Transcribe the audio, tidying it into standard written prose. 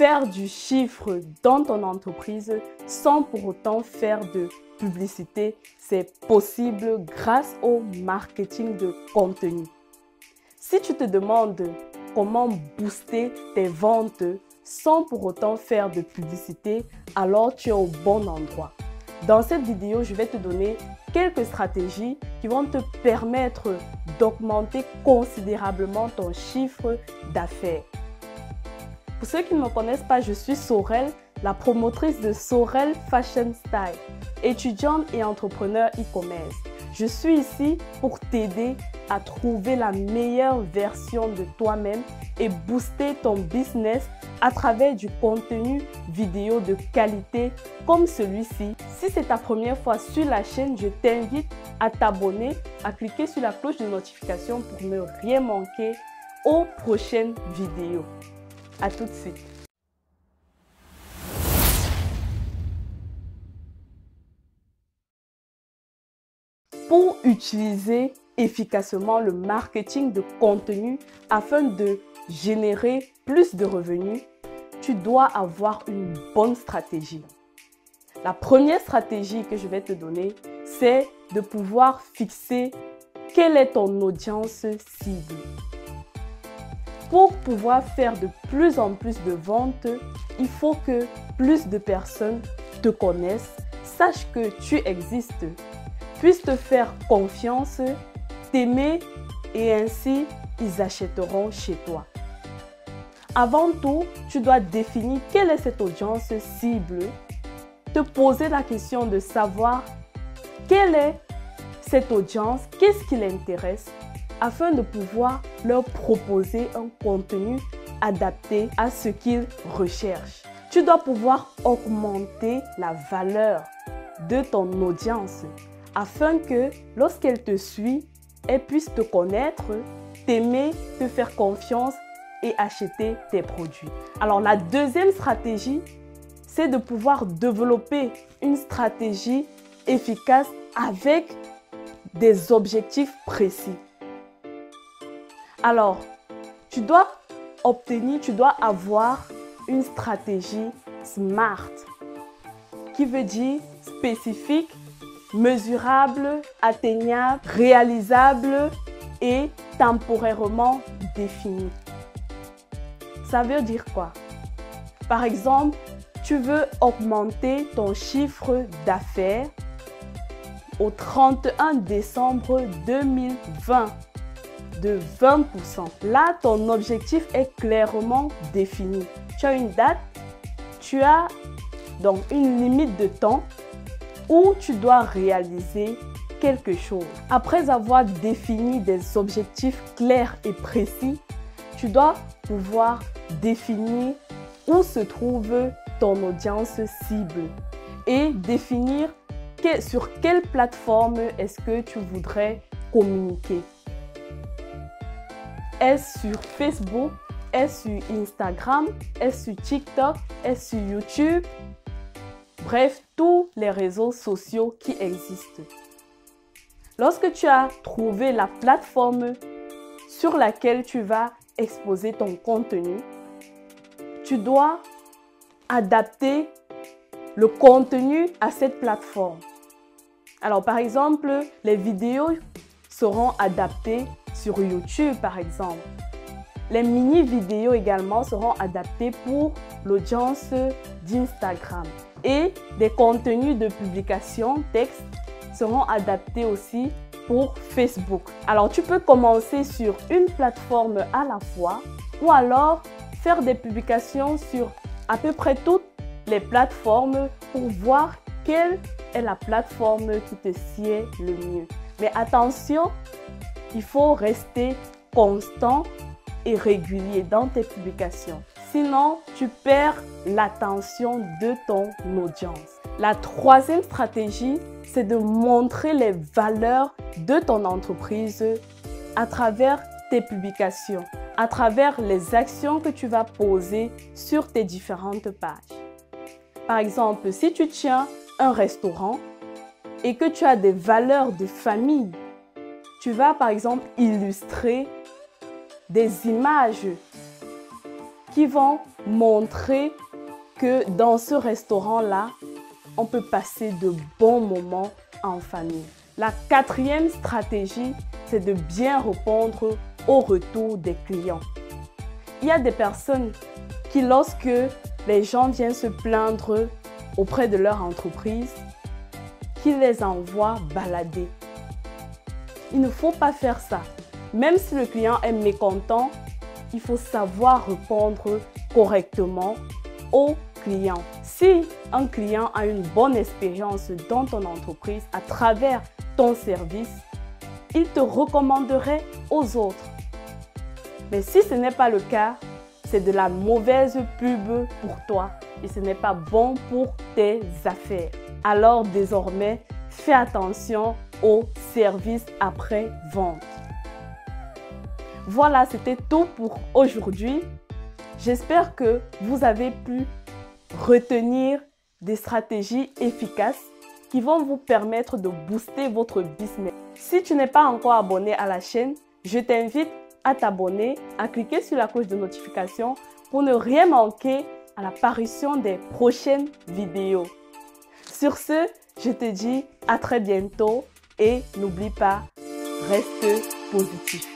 faire du chiffre dans ton entreprise sans pour autant faire de publicité, c'est possible grâce au marketing de contenu. Si tu te demandes comment booster tes ventes sans pour autant faire de publicité, alors tu es au bon endroit. Dans cette vidéo, je vais te donner quelques stratégies qui vont te permettre d'augmenter considérablement ton chiffre d'affaires. Pour ceux qui ne me connaissent pas, je suis Sorel, la promotrice de Sorel Fashion Style, étudiante et entrepreneur e-commerce. Je suis ici pour t'aider à trouver la meilleure version de toi-même et booster ton business à travers du contenu vidéo de qualité comme celui-ci. Si c'est ta première fois sur la chaîne, je t'invite à t'abonner, à cliquer sur la cloche de notification pour ne rien manquer aux prochaines vidéos. À tout de suite. Pour utiliser efficacement le marketing de contenu afin de générer plus de revenus, tu dois avoir une bonne stratégie. La première stratégie que je vais te donner, c'est de pouvoir fixer quelle est ton audience cible. Pour pouvoir faire de plus en plus de ventes, il faut que plus de personnes te connaissent, sachent que tu existes, puissent te faire confiance, t'aimer et ainsi ils achèteront chez toi. Avant tout, tu dois définir quelle est cette audience cible, te poser la question de savoir quelle est cette audience, qu'est-ce qui l'intéresse, afin de pouvoir leur proposer un contenu adapté à ce qu'ils recherchent. Tu dois pouvoir augmenter la valeur de ton audience afin que lorsqu'elle te suit, elle puisse te connaître, t'aimer, te faire confiance et acheter tes produits. Alors la deuxième stratégie, c'est de pouvoir développer une stratégie efficace avec des objectifs précis. Alors, tu dois avoir une stratégie SMART, qui veut dire spécifique, mesurable, atteignable, réalisable et temporairement définie. Ça veut dire quoi? Par exemple, tu veux augmenter ton chiffre d'affaires au 31 décembre 2020 de 20%. Là, ton objectif est clairement défini. Tu as une date, tu as donc une limite de temps où tu dois réaliser quelque chose. Après avoir défini des objectifs clairs et précis, tu dois pouvoir définir où se trouve ton audience cible et définir sur quelle plateforme est-ce que tu voudrais communiquer. Est-ce sur Facebook? Est-ce sur Instagram? Est-ce sur TikTok? Est-ce sur YouTube? Bref, tous les réseaux sociaux qui existent. Lorsque tu as trouvé la plateforme sur laquelle tu vas exposer ton contenu, tu dois adapter le contenu à cette plateforme. Alors, par exemple, les vidéos seront adaptées sur YouTube, par exemple. Les mini-vidéos également seront adaptées pour l'audience d'Instagram. Et des contenus de publication texte seront adaptés aussi pour Facebook. Alors, tu peux commencer sur une plateforme à la fois ou alors faire des publications sur à peu près toutes les plateformes pour voir quelle est la plateforme qui te sied le mieux. Mais attention, il faut rester constant et régulier dans tes publications. Sinon, tu perds l'attention de ton audience. La troisième stratégie, c'est de montrer les valeurs de ton entreprise à travers tes publications, à travers les actions que tu vas poser sur tes différentes pages. Par exemple, si tu tiens un restaurant et que tu as des valeurs de famille, tu vas par exemple illustrer des images qui vont montrer que dans ce restaurant-là, on peut passer de bons moments en famille. La quatrième stratégie, c'est de bien répondre au retour des clients. Il y a des personnes qui, lorsque les gens viennent se plaindre auprès de leur entreprise, qui les envoient balader. Il ne faut pas faire ça. Même si le client est mécontent, il faut savoir répondre correctement aux clients. Si un client a une bonne expérience dans ton entreprise à travers ton service, il te recommanderait aux autres. Mais si ce n'est pas le cas, c'est de la mauvaise pub pour toi et ce n'est pas bon pour tes affaires. Alors désormais, fais attention au service après-vente. Voilà, c'était tout pour aujourd'hui. J'espère que vous avez pu retenir des stratégies efficaces qui vont vous permettre de booster votre business. Si tu n'es pas encore abonné à la chaîne, je t'invite à t'abonner, à cliquer sur la cloche de notification pour ne rien manquer à l'apparition des prochaines vidéos. Sur ce, je te dis à très bientôt et n'oublie pas, reste positif.